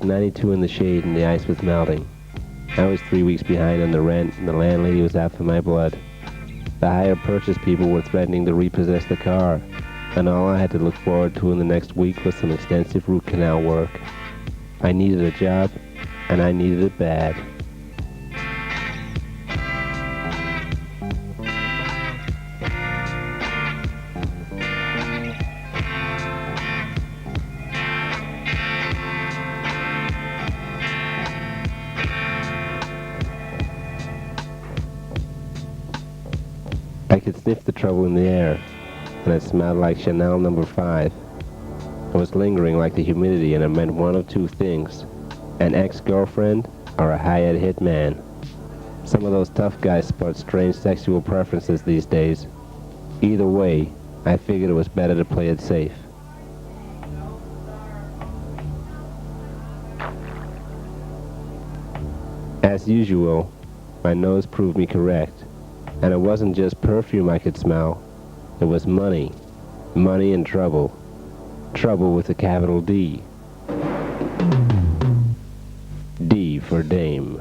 92 in the shade and the ice was melting. I was 3 weeks behind on the rent and the landlady was out for my blood. The hire purchase people were threatening to repossess the car, and all I had to look forward to in the next week was some extensive root canal work. I needed a job, and I needed it bad. I could sniff the trouble in the air, and it smelled like Chanel No. 5. I was lingering like the humidity, and it meant one of two things: an ex-girlfriend or a hired hitman. Some of those tough guys sport strange sexual preferences these days. Either way, I figured it was better to play it safe. As usual, my nose proved me correct. And it wasn't just perfume I could smell. It was money. Money and trouble. Trouble with a capital D. D for dame.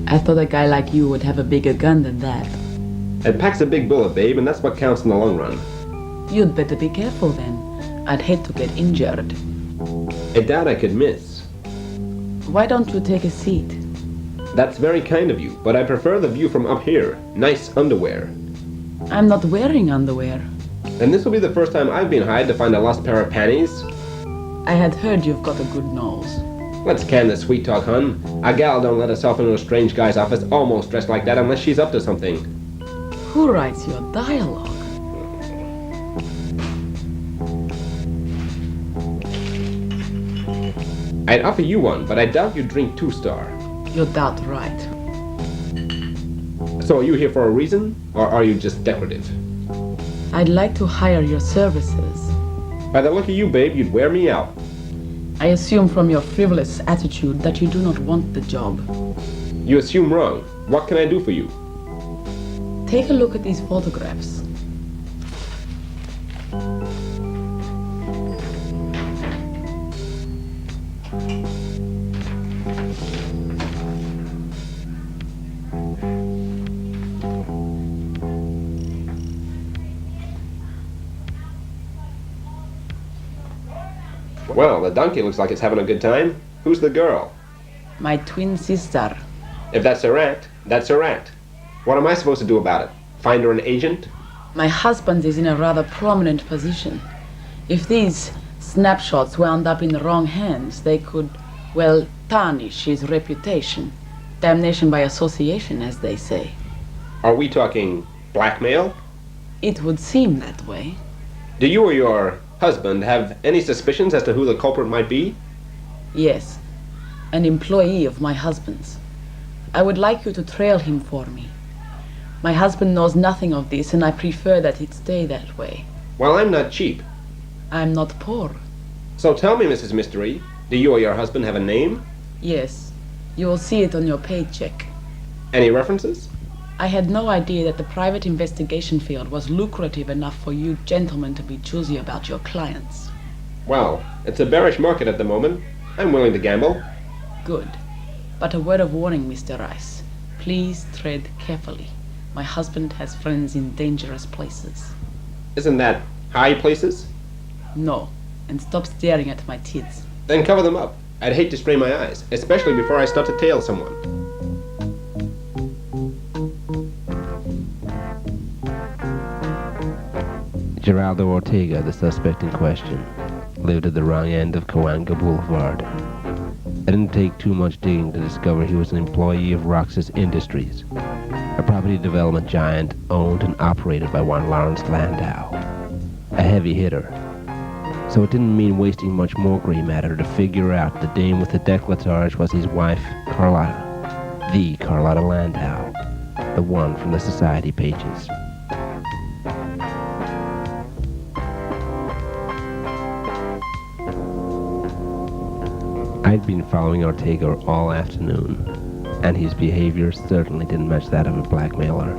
I thought a guy like you would have a bigger gun than that. It packs a big bullet, babe, and that's what counts in the long run. You'd better be careful then. I'd hate to get injured. I doubt I could miss. Why don't you take a seat? That's very kind of you, but I prefer the view from up here. Nice underwear. I'm not wearing underwear. And this will be the first time I've been hired to find a lost pair of panties. I had heard you've got a good nose. Let's can the sweet talk, hun. A gal don't let herself into a strange guy's office almost dressed like that unless she's up to something. Who writes your dialogue? I'd offer you one, but I doubt you drink 2-star. You're that right. So are you here for a reason, or are you just decorative? I'd like to hire your services. By the look of you, babe, you'd wear me out. I assume from your frivolous attitude that you do not want the job. You assume wrong. What can I do for you? Take a look at these photographs. Well, the donkey looks like it's having a good time. Who's the girl? My twin sister. If that's her act, that's her act. What am I supposed to do about it? Find her an agent? My husband is in a rather prominent position. If these snapshots wound up in the wrong hands, they could, well, tarnish his reputation. Damnation by association, as they say. Are we talking blackmail? It would seem that way. Do you or your husband have any suspicions as to who the culprit might be? Yes, an employee of my husband's. I would like you to trail him for me. My husband knows nothing of this, and I prefer that it stay that way. Well, I'm not cheap. I'm not poor. So tell me, Mrs. Mystery, do you or your husband have a name? Yes, you will see it on your paycheck. Any references? I had no idea that the private investigation field was lucrative enough for you gentlemen to be choosy about your clients. Well, it's a bearish market at the moment. I'm willing to gamble. Good. But a word of warning, Mr. Rice. Please tread carefully. My husband has friends in dangerous places. Isn't that high places? No. And stop staring at my tits. Then cover them up. I'd hate to strain my eyes, especially before I start to tail someone. Geraldo Ortega, the suspect in question, lived at the wrong end of Cahuenga Boulevard. It didn't take too much digging to discover he was an employee of Roxas Industries, a property development giant owned and operated by one Lawrence Landau, a heavy hitter. So it didn't mean wasting much more gray matter to figure out the dame with the décolletage was his wife, Carlotta, the Carlotta Landau, the one from the society pages. I'd been following Ortega all afternoon, and his behavior certainly didn't match that of a blackmailer.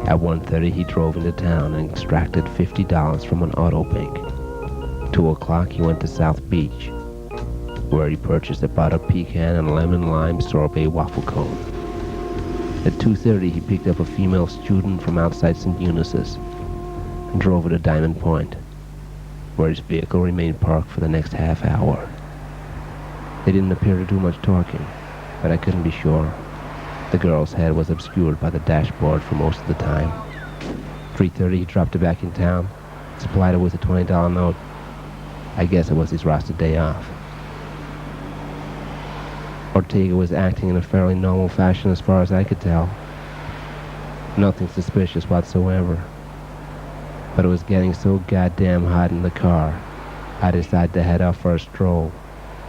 At 1:30 he drove into town and extracted $50 from an auto bank. 2 o'clock he went to South Beach, where he purchased a butter pecan and lemon lime sorbet waffle cone. At 2:30 he picked up a female student from outside St. Eunice's and drove her to Diamond Point, where his vehicle remained parked for the next half hour. They didn't appear to do much talking, but I couldn't be sure. The girl's head was obscured by the dashboard for most of the time. 3:30 he dropped her back in town, supplied her with a $20 note. I guess it was his rostered day off. Ortega was acting in a fairly normal fashion as far as I could tell. Nothing suspicious whatsoever. But it was getting so goddamn hot in the car, I decided to head off for a stroll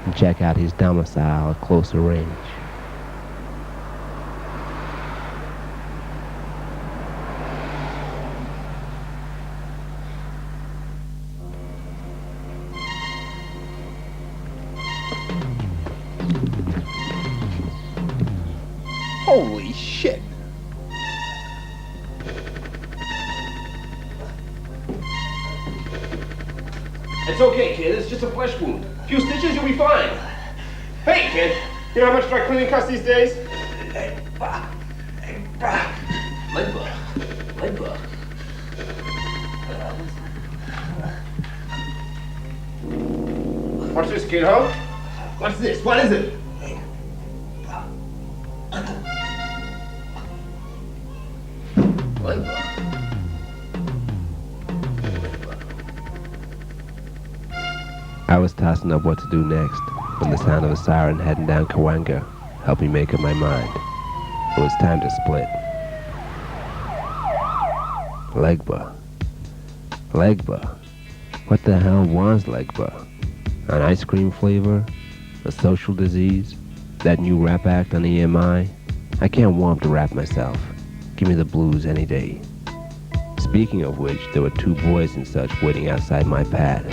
and check out his domicile at closer range. Holy shit! It's okay, kid. It's just a flesh wound. A few stitches, you'll be fine. Hey, kid. You know how much dry cleaning costs these days? Leg. What's this, kid, huh? What's this? What is it? I was tossing up what to do next when the sound of a siren heading down Cahuenga helped me make up my mind. It was time to split. Legba. What the hell was Legba? An ice cream flavor? A social disease? That new rap act on EMI? I can't warm to rap myself. Give me the blues any day. Speaking of which, there were 2 boys and such waiting outside my pad.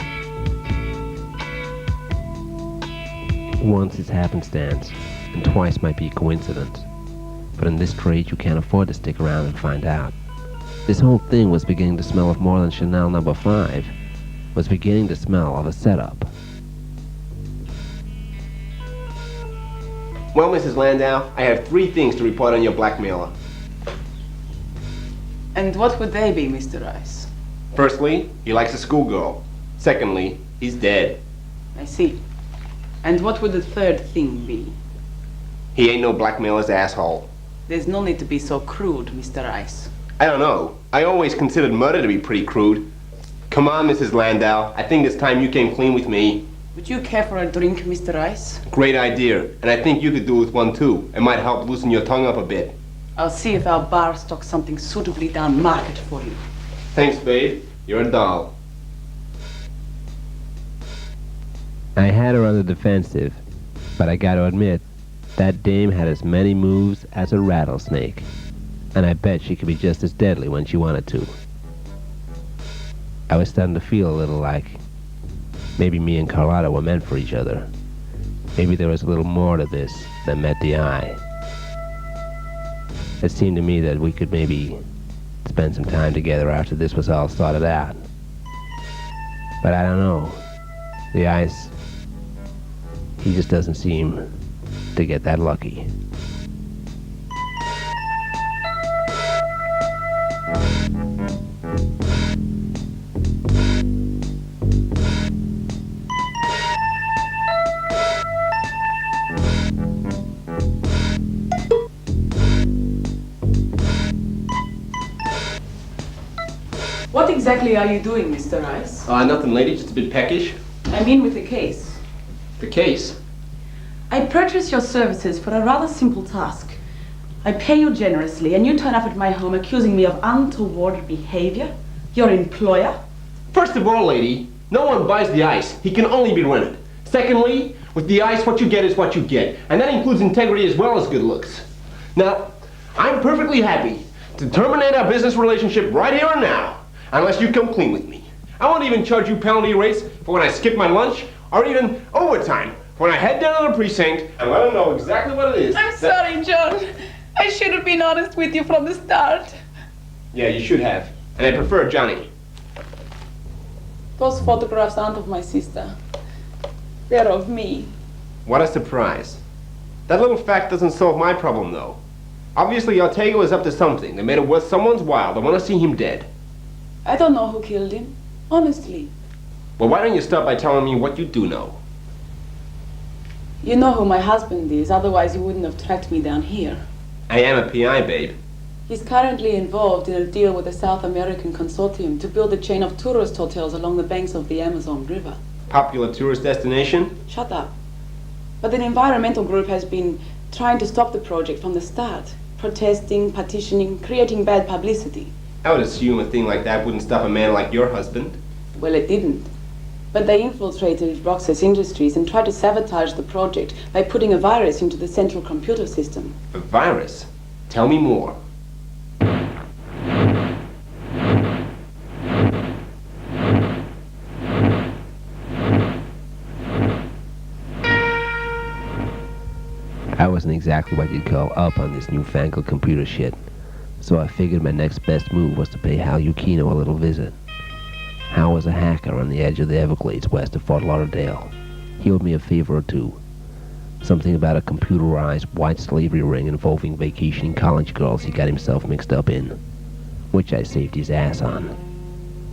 Once is happenstance, and twice might be coincidence. But in this trade, you can't afford to stick around and find out. This whole thing was beginning to smell of more than Chanel No. 5. Was beginning to smell of a setup. Well, Mrs. Landau, I have 3 things to report on your blackmailer. And what would they be, Mr. Rice? Firstly, he likes a schoolgirl. Secondly, he's dead. I see. And what would the third thing be? He ain't no blackmailer's asshole. There's no need to be so crude, Mr. Rice. I don't know. I always considered murder to be pretty crude. Come on, Mrs. Landau. I think it's time you came clean with me. Would you care for a drink, Mr. Rice? Great idea. And I think you could do with one too. It might help loosen your tongue up a bit. I'll see if our bar stocks something suitably down market for you. Thanks, babe. You're a doll. I had her on the defensive, but I gotta admit, that dame had as many moves as a rattlesnake, and I bet she could be just as deadly when she wanted to. I was starting to feel a little like maybe me and Carlotta were meant for each other. Maybe there was a little more to this than met the eye. It seemed to me that we could maybe spend some time together after this was all sorted out. But I don't know. The ice, he just doesn't seem to get that lucky. What exactly are you doing, Mr. Rice? Nothing, lady. Just a bit peckish. I mean with the case. The case? I purchase your services for a rather simple task. I pay you generously, and you turn up at my home accusing me of untoward behavior. Your employer? First of all, lady, no one buys the ice. He can only be rented. Secondly, with the ice, what you get is what you get. And that includes integrity as well as good looks. Now, I'm perfectly happy to terminate our business relationship right here and now, unless you come clean with me. I won't even charge you penalty rates for when I skip my lunch, or even overtime for when I head down to the precinct and let them know exactly what it is. I'm sorry, John. I should have been honest with you from the start. Yeah, you should have. And I prefer Johnny. Those photographs aren't of my sister. They're of me. What a surprise. That little fact doesn't solve my problem, though. Obviously, Ortega was up to something that made it worth someone's while to want to see him dead. I don't know who killed him, honestly. Well, why don't you start by telling me what you do know? You know who my husband is, otherwise you wouldn't have tracked me down here. I am a PI, babe. He's currently involved in a deal with a South American consortium to build a chain of tourist hotels along the banks of the Amazon River. Popular tourist destination? Shut up. But an environmental group has been trying to stop the project from the start. Protesting, petitioning, creating bad publicity. I would assume a thing like that wouldn't stop a man like your husband. Well, it didn't. But they infiltrated Roxas Industries and tried to sabotage the project by putting a virus into the central computer system. A virus? Tell me more. I wasn't exactly what you'd call up on this newfangled computer shit, so I figured my next best move was to pay Hal Yukino a little visit. Hal was a hacker on the edge of the Everglades west of Fort Lauderdale. He owed me a favor or two. Something about a computerized white slavery ring involving vacationing college girls he got himself mixed up in, which I saved his ass on.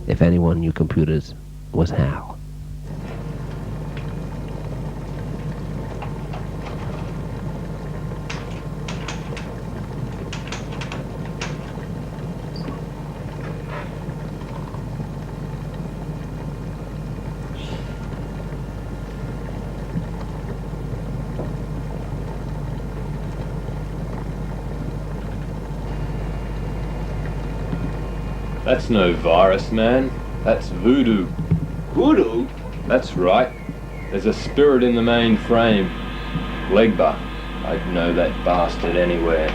If anyone knew computers, it was Hal. That's no virus, man. That's voodoo. Voodoo? That's right. There's a spirit in the main frame. Legba. I'd know that bastard anywhere.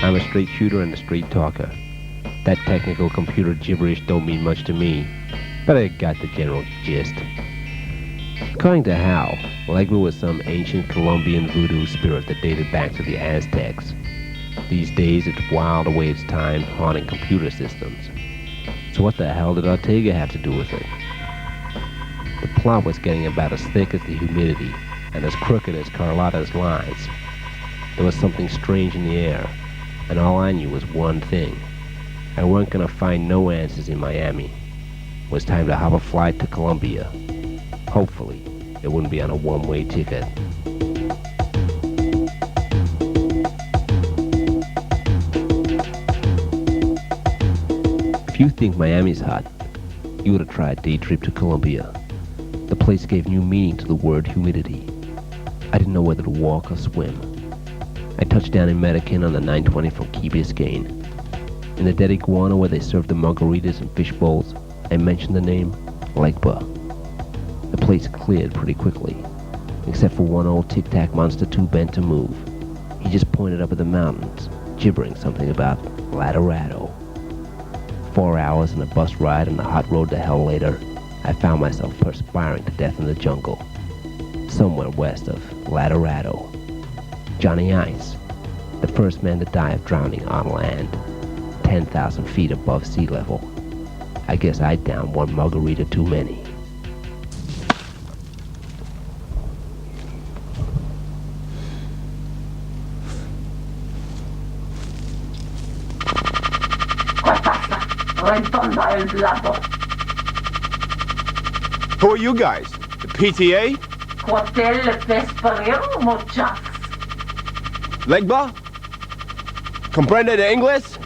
I'm a straight shooter and a straight talker. That technical computer gibberish don't mean much to me, but I got the general gist. According to Hal, Legba was some ancient Colombian voodoo spirit that dated back to the Aztecs. These days it's wild away its time haunting computer systems. So what the hell did Ortega have to do with it? The plot was getting about as thick as the humidity and as crooked as Carlotta's lies. There was something strange in the air, and all I knew was one thing. I weren't gonna find no answers in Miami. It was time to hop a flight to Colombia. Hopefully, it wouldn't be on a one-way ticket. If you think Miami's hot, you ought to try a day trip to Colombia. The place gave new meaning to the word humidity. I didn't know whether to walk or swim. I touched down in Medellin on the 920 from Key Biscayne. In the Dead Iguana where they served the margaritas and fish bowls, I mentioned the name Legba. The place cleared pretty quickly, except for one old tic-tac monster too bent to move. He just pointed up at the mountains, gibbering something about Laterado. 4 hours and a bus ride on the hot road to hell later, I found myself perspiring to death in the jungle, somewhere west of Laterado. Johnny Ice, the first man to die of drowning on land, 10,000 feet above sea level. I guess I downed one margarita too many. Who are you guys? The PTA? Hotel Vesperero, muchachos. Legba? Comprende de English?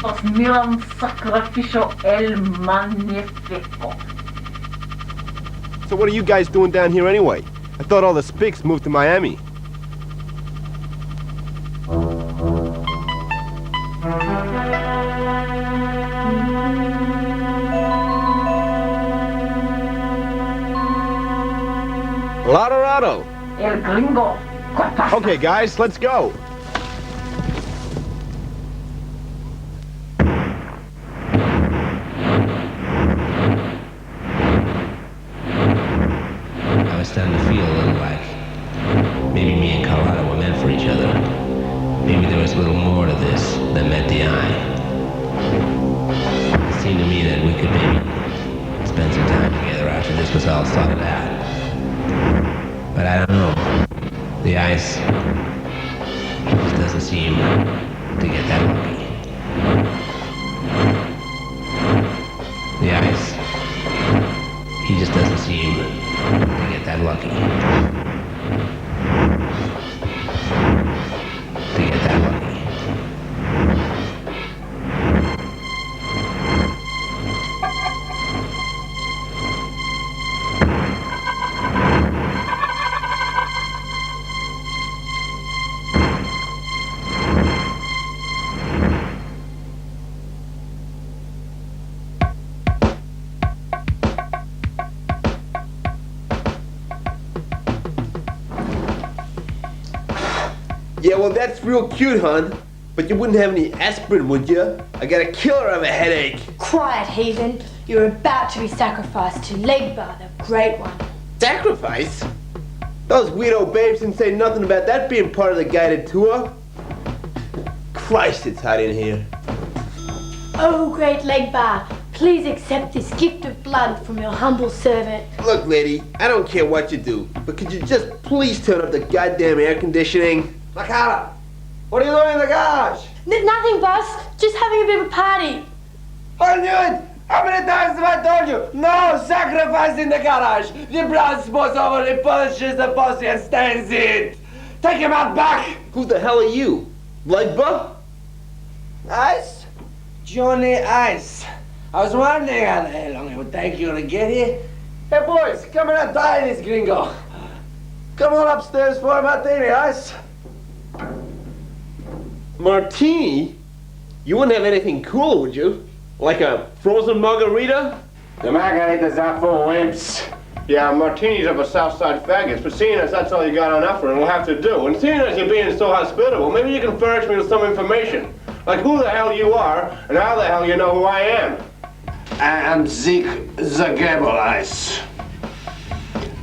Nos miran sacrificio el magnifico. So what are you guys doing down here anyway? I thought all the spics moved to Miami. Kyoto. El gringo. ¿Qué pasa? Okay, guys, let's go. I was starting to feel a little like maybe me and Colorado were meant for each other. Maybe there was a little more to this than met the eye. It seemed to me that we could maybe spend some time together after this was all sorted out. But I don't know. The ice just doesn't seem to get that lucky. The ice, he just doesn't seem to get that lucky. To get that lucky. Yeah, well, that's real cute, hon. But you wouldn't have any aspirin, would you? I got a killer of a headache. Quiet, heathen. You're about to be sacrificed to Legbar, the Great One. Sacrifice? Those weirdo babes didn't say nothing about that being part of the guided tour. Christ, it's hot in here. Oh, great Legbar, please accept this gift of blood from your humble servant. Look, lady, I don't care what you do, but could you just please turn up the goddamn air conditioning? Makara, what are you doing in the garage? Nothing, boss. Just having a bit of a party. I knew it! How many times have I told you? No sacrifice in the garage! The blood spots over, it punishes the pussy and stains it! Take him out back! Who the hell are you? Legba? Ice? Johnny Ice. I was wondering how the hell long it would take you to get here. Hey boys, come in and tie this gringo. Come on upstairs for a martini, Ice. Martini? You wouldn't have anything cool, would you? Like a frozen margarita? The margaritas are for wimps. Yeah, martinis are for Southside faggots, but seeing as that's all you got on offer, it'll have to do. And seeing as you're being so hospitable, maybe you can furnish me with some information. Like who the hell you are, and how the hell you know who I am. I am Zeke the Ice,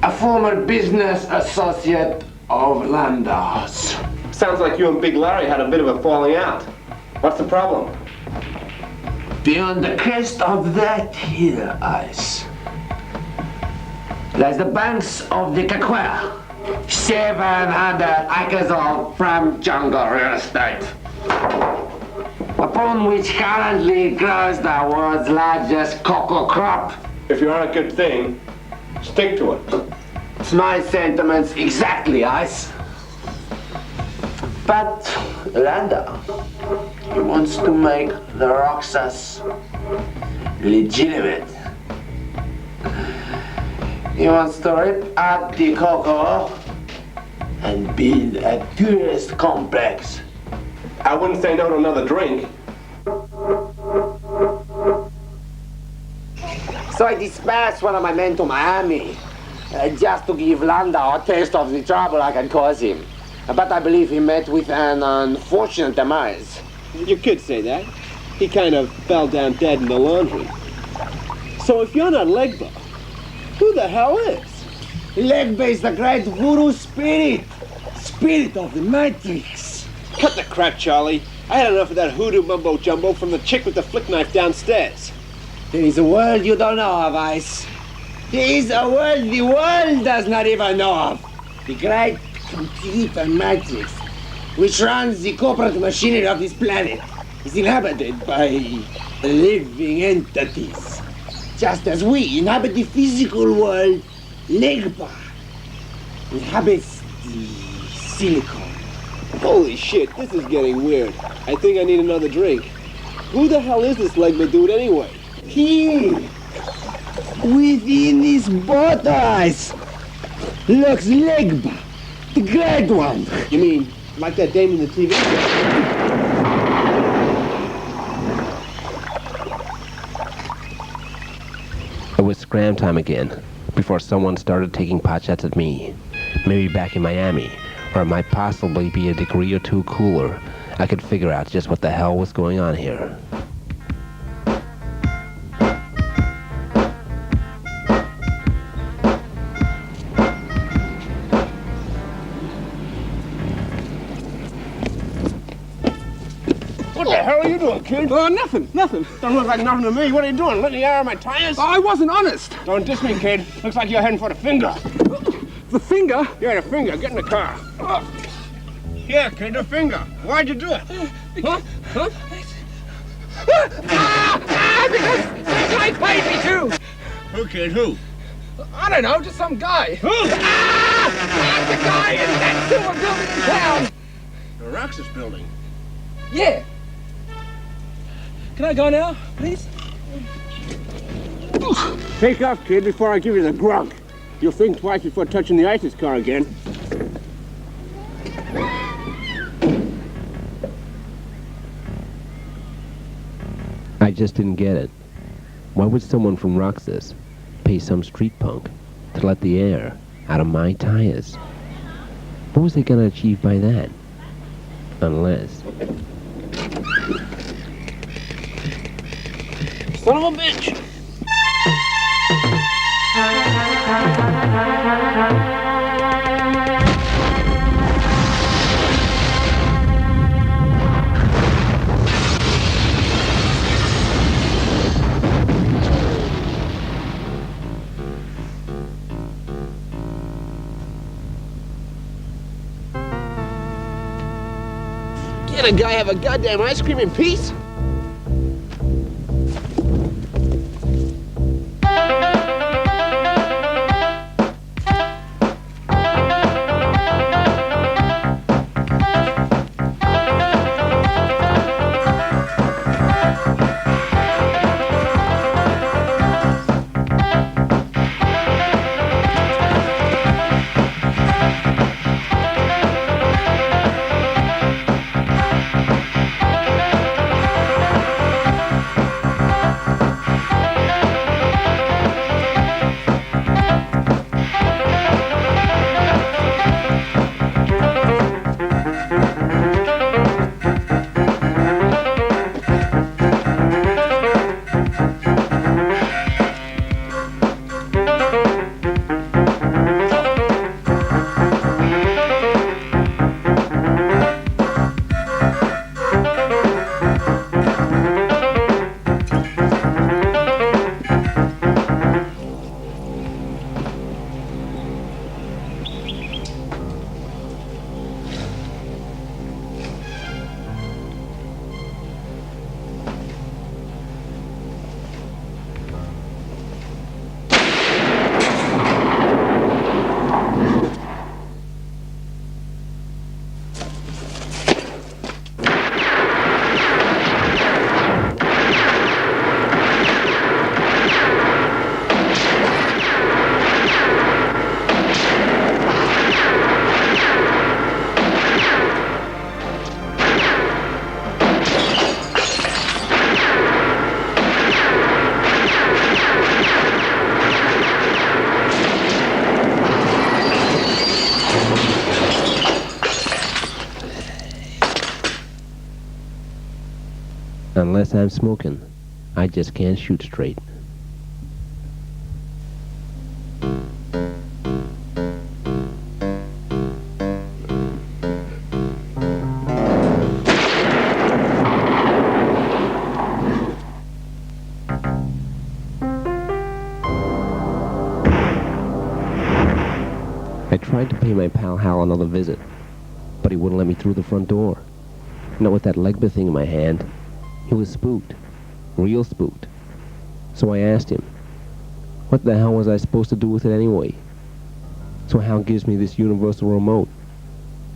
a former business associate of Landau's. Sounds like you and Big Larry had a bit of a falling out. What's the problem? Beyond the crest of that hill, Ice, lies the banks of the Kakwea, 700 acres of prime jungle real estate, upon which currently grows the world's largest cocoa crop. If you're on a good thing, stick to it. It's my sentiments exactly, Ice. But Landau, he wants to make the Roxas legitimate. He wants to rip out the cocoa and build a tourist complex. I wouldn't say no to another drink. So I dispatched one of my men to Miami, just to give Landau a taste of the trouble I can cause him. But I believe he met with an unfortunate demise. You could say that. He kind of fell down dead in the laundry. So if you're not Legba, who the hell is? Legba is the great voodoo spirit of the Matrix. Cut the crap, Charlie. I had enough of that hoodoo mumbo jumbo from the chick with the flick knife downstairs. There is a world you don't know of, Ice. There is a world the world does not even know of. The great computer matrix, which runs the corporate machinery of this planet, is inhabited by living entities. Just as we inhabit the physical world, Legba inhabits the silicon. Holy shit, this is getting weird. I think I need another drink. Who the hell is this Legba dude anyway? Here, within this bottle, Ice, looks Legba, the great one. You mean, like that dame in the TV show? It was scram time again, before someone started taking potshots at me. Maybe back in Miami, or it might possibly be a degree or two cooler. I could figure out just what the hell was going on here. What the hell are you doing, kid? Nothing. Don't look like nothing to me. What are you doing? Letting the air on my tires? I wasn't honest. Don't diss me, kid. Looks like you're heading for the finger. The finger? Yeah, the finger. Get in the car. Here, kid, the finger. Why'd you do it? Huh? Because this guy paid me too. Who, kid? Who? I don't know, just some guy. Who? That's the guy in that silver building in town. The Roxas building. Yeah. Can I go now, please? Take off, kid, before I give you the grunk. You'll think twice before touching the ISIS car again. I just didn't get it. Why would someone from Roxas pay some street punk to let the air out of my tires? What was they gonna achieve by that? Unless... Son of a bitch! Can't a guy have a goddamn ice cream in peace? Unless I'm smoking, I just can't shoot straight. I tried to pay my pal Hal another visit, but he wouldn't let me through the front door. Not with that Legba thing in my hand. He was spooked. Real spooked. So I asked him, what the hell was I supposed to do with it anyway? So Hal gives me this universal remote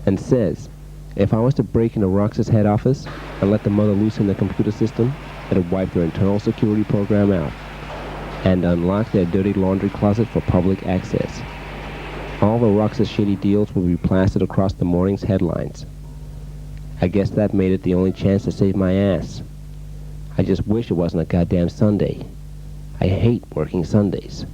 and says, if I was to break into Roxas head office and let the mother loose in the computer system, it'd wipe their internal security program out and unlock their dirty laundry closet for public access. All the Roxas shady deals would be plastered across the morning's headlines. I guess that made it the only chance to save my ass. I just wish it wasn't a goddamn Sunday. I hate working Sundays.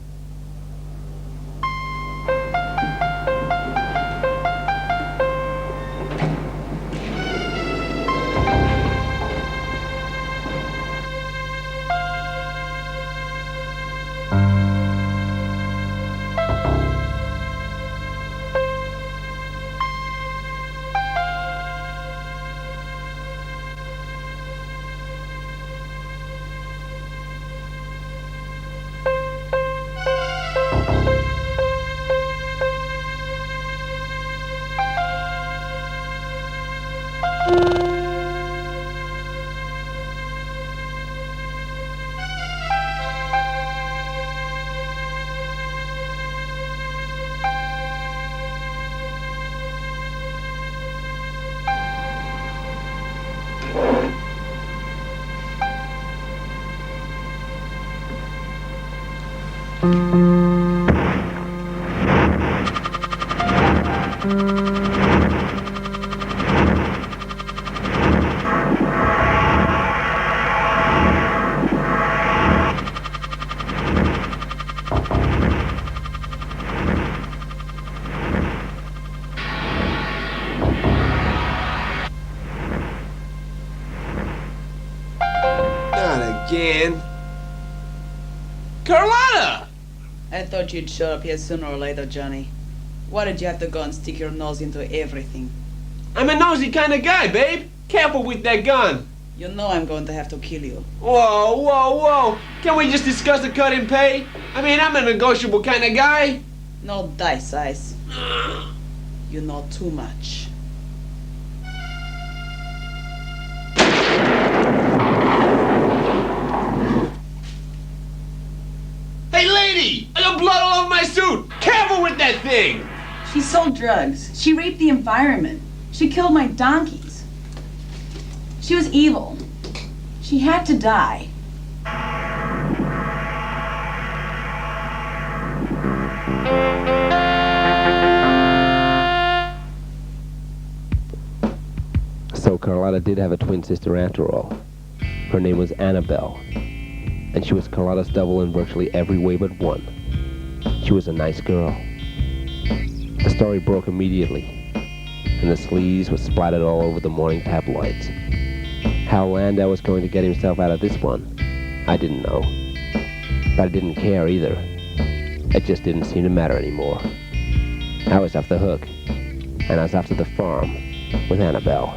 Again. Carlotta! I thought you'd show up here sooner or later, Johnny. Why did you have to go and stick your nose into everything? I'm a nosy kind of guy, babe. Careful with that gun. You know I'm going to have to kill you. Whoa, whoa, whoa. Can we just discuss the cut and pay? I mean, I'm a negotiable kind of guy. No dice, Ice. You know too much. Hey, lady! I got blood all over my suit! Careful with that thing! She sold drugs. She raped the environment. She killed my donkeys. She was evil. She had to die. So Carlotta did have a twin sister after all. Her name was Annabelle, and she was Carlotta's double in virtually every way but one. She was a nice girl. The story broke immediately, and the sleaze was splattered all over the morning tabloids. How Landau was going to get himself out of this one, I didn't know. But I didn't care either. It just didn't seem to matter anymore. I was off the hook, and I was off to the farm with Annabelle.